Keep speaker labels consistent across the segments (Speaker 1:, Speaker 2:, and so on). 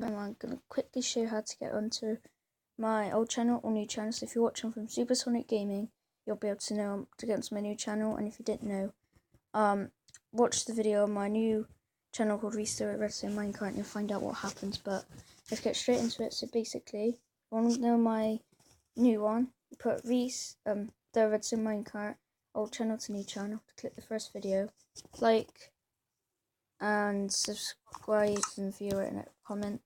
Speaker 1: I'm going to quickly show you how to get onto my old channel or new channel. So if you're watching from Supersonic Gaming, you'll be able to know to get onto my new channel. And if you didn't know, watch the video on my new channel called Restore Redstone Minecart and you'll find out what happens. But let's get straight into it. So basically, if you want to know my new one, you put the Redstone Minecart old channel to new channel, to click the first video, like and subscribe and view it and comment.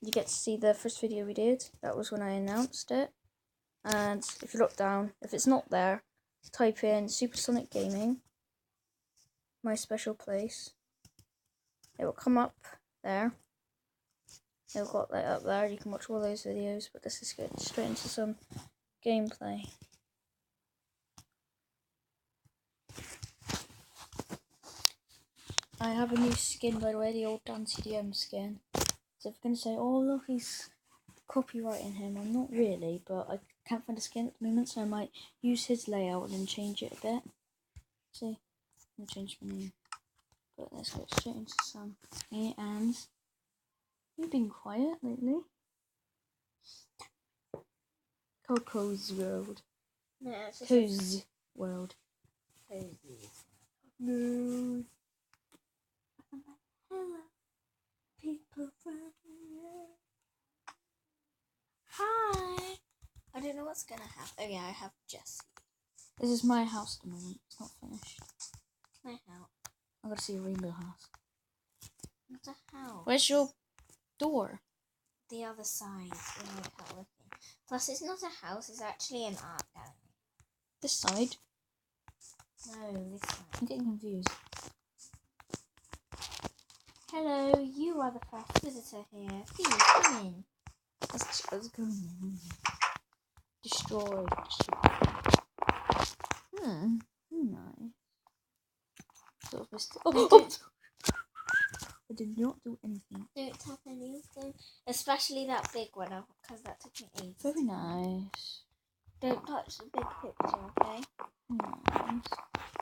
Speaker 1: You get to see the first video we did. That was when I announced it. And if you look down, if it's not there, type in Supersonic Gaming, my special place. It will come up there. It'll got that up there. You can watch all those videos, but let's just get straight into some gameplay. I have a new skin, by the way, the old Dan CDM skin. So if you're going to say, oh look, he's copyrighting him, I'm not really, but I can't find a skin at the moment, so I might use his layout and then change it a bit. See, I'm going to change my name. But let's get straight into some. And you've been quiet lately. Coco's World.
Speaker 2: No, it's just
Speaker 1: Co's World.
Speaker 2: Cozy.
Speaker 1: No.
Speaker 2: Hello, people from here.
Speaker 1: Hi.
Speaker 2: I don't know what's gonna happen. Oh yeah, I have Jesse.
Speaker 1: This is my house at the moment. It's not finished.
Speaker 2: My house.
Speaker 1: I've got to see a rainbow house.
Speaker 2: Not a house.
Speaker 1: Where's your door?
Speaker 2: The other side. When I can't look in. Plus, it's not a house. It's actually an art gallery.
Speaker 1: This side?
Speaker 2: No, this
Speaker 1: I'm
Speaker 2: side.
Speaker 1: getting confused.
Speaker 2: Hello, you are the first visitor here. Please come in.
Speaker 1: Let's go in. Destroyed. Nice. Sort of missed it. Oh! I did not do anything.
Speaker 2: Don't tap any of them, especially that big one, because that took me ages.
Speaker 1: Very nice.
Speaker 2: Don't touch the big picture, okay?
Speaker 1: Nice.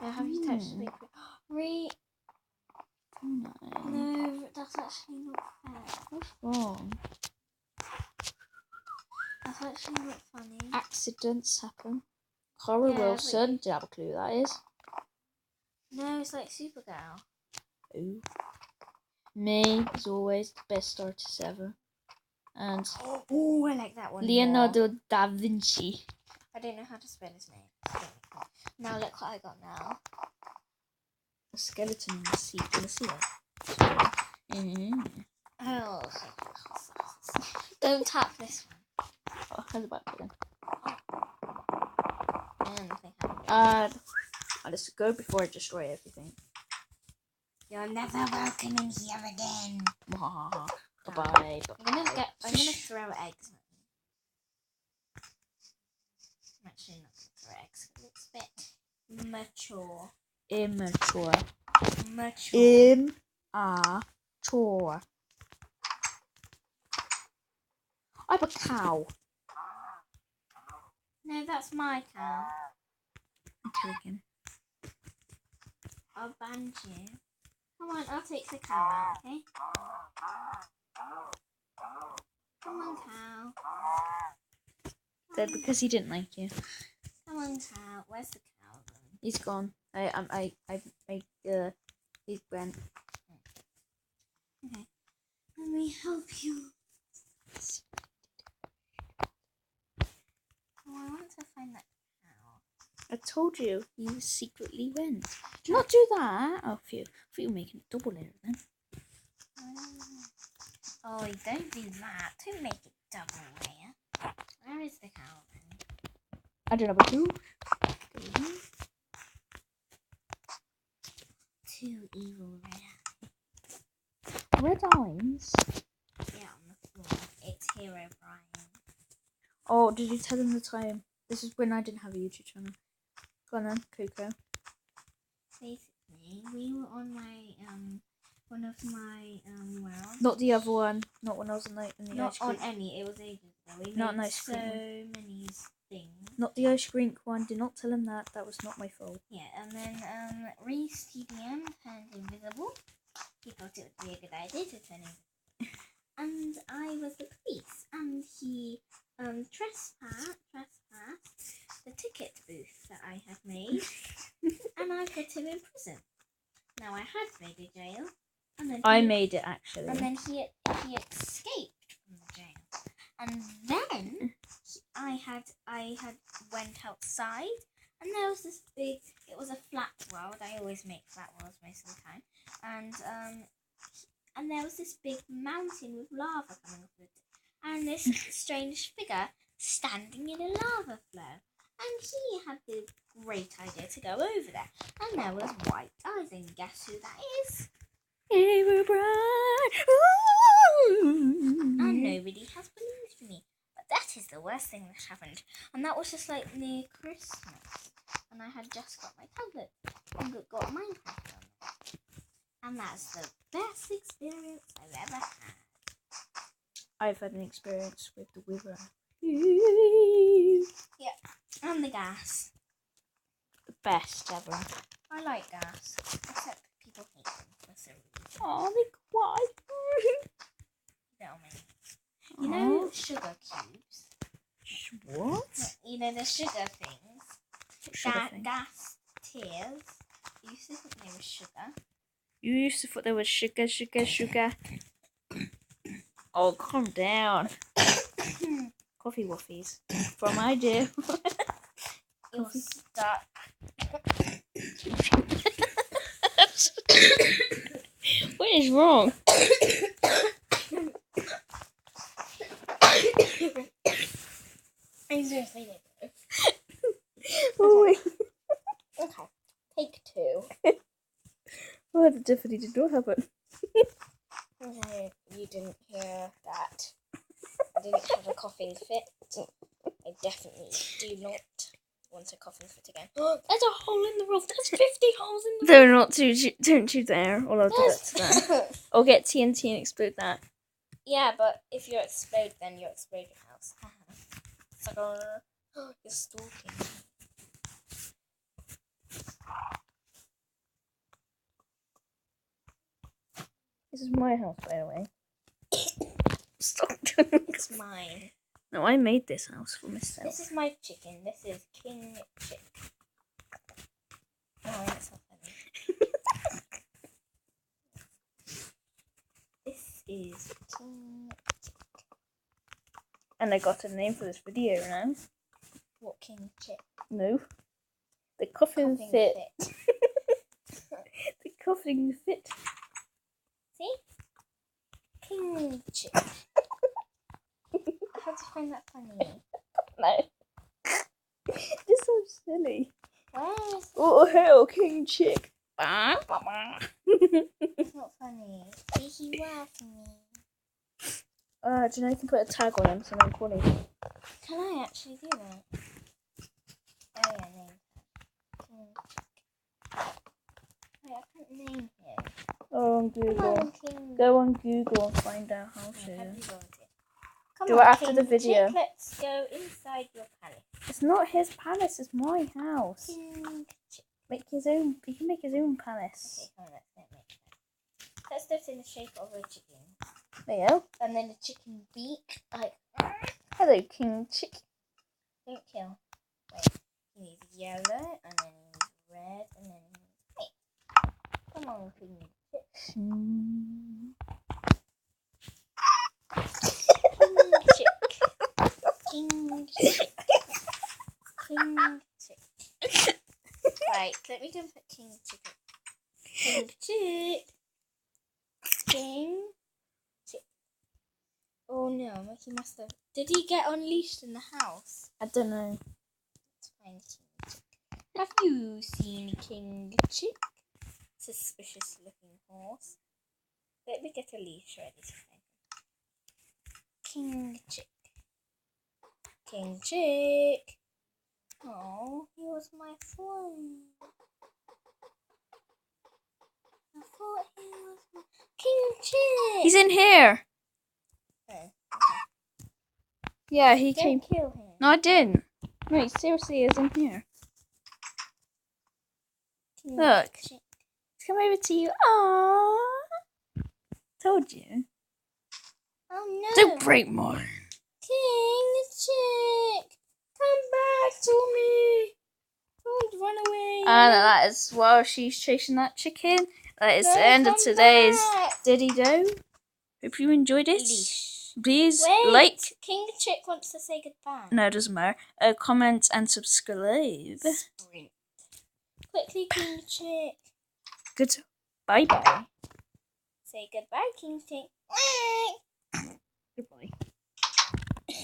Speaker 2: Now, have you touched the big picture?
Speaker 1: Nice.
Speaker 2: No, that's actually not fair.
Speaker 1: What's wrong?
Speaker 2: That's actually not funny.
Speaker 1: Accidents happen. Cora
Speaker 2: Yeah,
Speaker 1: Wilson. Do you have a clue who that is?
Speaker 2: No, it's like Supergirl.
Speaker 1: Ooh. Me, as always, the best artist ever. And
Speaker 2: Oh, I like that one.
Speaker 1: Leonardo da Vinci.
Speaker 2: I don't know how to spell his name. Now look what I got now.
Speaker 1: A skeleton in the sea. In the sea.
Speaker 2: Oh, don't tap this one.
Speaker 1: Oh, how's about that then?
Speaker 2: And nothing happened.
Speaker 1: I'll just go before I destroy everything.
Speaker 2: You're never welcome in here again.
Speaker 1: Bye-bye.
Speaker 2: I'm gonna throw eggs at you. I'm actually not gonna throw eggs because it's a bit mature.
Speaker 1: Immature.
Speaker 2: Mature.
Speaker 1: Immature. I have a cow.
Speaker 2: No, that's my cow.
Speaker 1: I'm taking.
Speaker 2: I'll ban you. Come on, I'll take the cow out, okay? Come on, cow.
Speaker 1: Dead because he didn't like you.
Speaker 2: Come on, cow. Where's the cow then?
Speaker 1: He's gone. He's went.
Speaker 2: Okay. Let me help you. Oh, I want to find that cow.
Speaker 1: I told you he secretly went. Do not do that. Oh, phew. I thought you were making a double layer then.
Speaker 2: Oh, don't do that. Don't make it double layer. Where is the cow then?
Speaker 1: I don't know about you.
Speaker 2: Two evil
Speaker 1: Red eyes.
Speaker 2: Yeah, on the floor. It's Hero Brian.
Speaker 1: Oh, did you tell him the time? This is when I didn't have a YouTube channel. Go on then, Coco.
Speaker 2: Basically, we were on my one of my worlds.
Speaker 1: Not the other one. Not when I was in the
Speaker 2: Not
Speaker 1: ice
Speaker 2: on
Speaker 1: cream.
Speaker 2: any. It was ages ago. We
Speaker 1: Not
Speaker 2: made
Speaker 1: an ice
Speaker 2: so
Speaker 1: cream.
Speaker 2: many things.
Speaker 1: Not the ice rink one. Do not tell him that. That was not my fault.
Speaker 2: Yeah, and then Reese TDM turned invisible. He thought it would be a good idea to turn invisible. and I was the police, and he trespassed the ticket booth that I had made, and I put him in prison. Now I had made a jail, and then
Speaker 1: I made it actually.
Speaker 2: and then he escaped from the jail, and then I had went outside, and there was this big. It was a flat world. I always make flat worlds most of the time, and there was this big mountain with lava coming off it, and this strange figure standing in a lava flow. And he had the great idea to go over there, and there was white eyes, and guess who that is? And nobody has believed me. But that is the worst thing that happened, and that was just like near Christmas, and I had just got my tablet and got Minecraft on it. And that's the best experience I've ever had.
Speaker 1: I've had an experience with the Wither.
Speaker 2: And the gas.
Speaker 1: The best ever.
Speaker 2: I like gas, except people hate them for some reason.
Speaker 1: Oh, they quiet.
Speaker 2: Little mini. You know sugar cubes?
Speaker 1: What?
Speaker 2: You know the sugar things?
Speaker 1: Sugar thing.
Speaker 2: Gas tears. You used to think they were sugar.
Speaker 1: You used to thought there was sugar. Oh, calm down. Coffee wuffies. From I do.
Speaker 2: You're stuck.
Speaker 1: What is wrong?
Speaker 2: I seriously did.
Speaker 1: Oh, wait.
Speaker 2: Okay. Take 2.
Speaker 1: Oh, that definitely did not happen.
Speaker 2: Okay, you didn't hear that. I didn't have a coughing fit. I definitely do not want a coughing fit again. There's a hole in the roof. There's 50 holes in the roof.
Speaker 1: They're not too. Don't you dare. Or I'll do that to that. I'll get TNT and explode that.
Speaker 2: Yeah, but if you explode, then you explode your house. Sucker. You're stalking.
Speaker 1: This is my house, by the way. Stop.
Speaker 2: It's mine.
Speaker 1: No, I made this house for myself.
Speaker 2: This is my chicken. This is King Chick. Oh, that's not funny. This is King Chick.
Speaker 1: And I got a name for this video now.
Speaker 2: What King Chick?
Speaker 1: No. The coffin
Speaker 2: Coughing
Speaker 1: fit.
Speaker 2: fit.
Speaker 1: The coffin fit.
Speaker 2: See? King Chick. How do you find that funny?
Speaker 1: No. This is so silly.
Speaker 2: Where's...
Speaker 1: Oh, hell, King Chick.
Speaker 2: It's not funny. He well for me.
Speaker 1: Do you know you can put a tag on him so I'm calling him?
Speaker 2: Can I actually do that? Oh yeah, name tag. King Chick. Wait, I can't name him.
Speaker 1: Oh, on
Speaker 2: Come
Speaker 1: Google.
Speaker 2: on, King.
Speaker 1: Go on Google and find out how
Speaker 2: Have
Speaker 1: to.
Speaker 2: you got it? Come
Speaker 1: Do
Speaker 2: on,
Speaker 1: it after
Speaker 2: King
Speaker 1: the video.
Speaker 2: Chick, let's go inside your palace.
Speaker 1: It's not his palace, it's my house.
Speaker 2: King Chick.
Speaker 1: Make his own. He can make his own palace.
Speaker 2: Okay, come on, let's make that. Let's do it in the shape of a chicken.
Speaker 1: There you go.
Speaker 2: And then the chicken beak, like,
Speaker 1: Hello, King Chick.
Speaker 2: don't kill. Wait, he needs yellow, and then he needs red, and then he needs pink. Come on, King Chick. King Chick. King Chick. Right, let me go and put King Chick. King Chick. King Chick. Oh no, Mickey must have. Did he get unleashed in the house?
Speaker 1: I don't know.
Speaker 2: Let's find King Chick. Have you seen King Chick? Suspicious looking horse. Let me get a leash ready to find him. King Chick. King Chick. Oh, he was my friend. I thought he was my King Chick.
Speaker 1: He's in here.
Speaker 2: Oh, okay.
Speaker 1: Yeah, he
Speaker 2: Don't
Speaker 1: came.
Speaker 2: kill him.
Speaker 1: No, I didn't. No, he seriously is in here.
Speaker 2: King
Speaker 1: Look.
Speaker 2: Chick.
Speaker 1: He's come over to you. Aww. Told you.
Speaker 2: Oh no!
Speaker 1: Don't break mine.
Speaker 2: King Chick, come back to me! Don't run away!
Speaker 1: And that is while she's chasing that chicken. That is
Speaker 2: No,
Speaker 1: the end of
Speaker 2: come
Speaker 1: today's
Speaker 2: back.
Speaker 1: Diddy Do. Hope you enjoyed it.
Speaker 2: Leash.
Speaker 1: Please
Speaker 2: Wait,
Speaker 1: like.
Speaker 2: King Chick wants to say goodbye.
Speaker 1: No, it doesn't matter. Comment and subscribe.
Speaker 2: Sprint. Quickly, King Chick.
Speaker 1: Good. Bye bye.
Speaker 2: Say goodbye, King Chick.
Speaker 1: Goodbye.